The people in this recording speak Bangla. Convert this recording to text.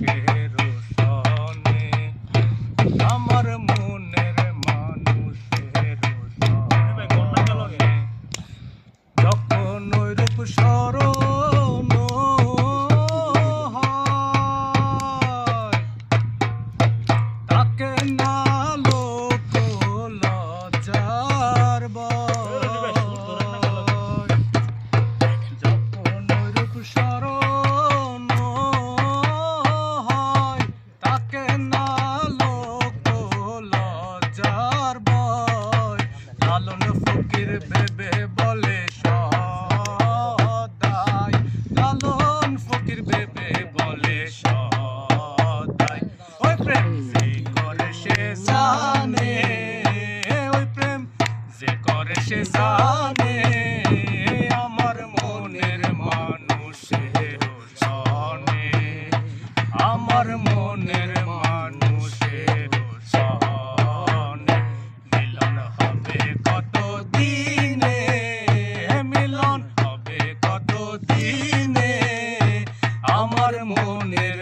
মানুষের সনে, আমার মনের মানুষের সনে, যখন ওই রূপ স্মরণ হয়, তাকে না লোক লজ্জার ভয়, যখন ওই রূপ স্মরণ হয়, তাকে না লোক লজ্জার ভয়, লালন ফকির ভেবে বলে সদাই, লালন ফকির ভেবে বলে সদাই, ওই প্রেম যে করে সে জানে, ওই প্রেম যে করে সে জানে, আমার মনের মানুষের সনে, আমার মনের মানুষের সনে, মিলন হবে কত দিনে, মিলন হবে কত দিনে, আমার মনের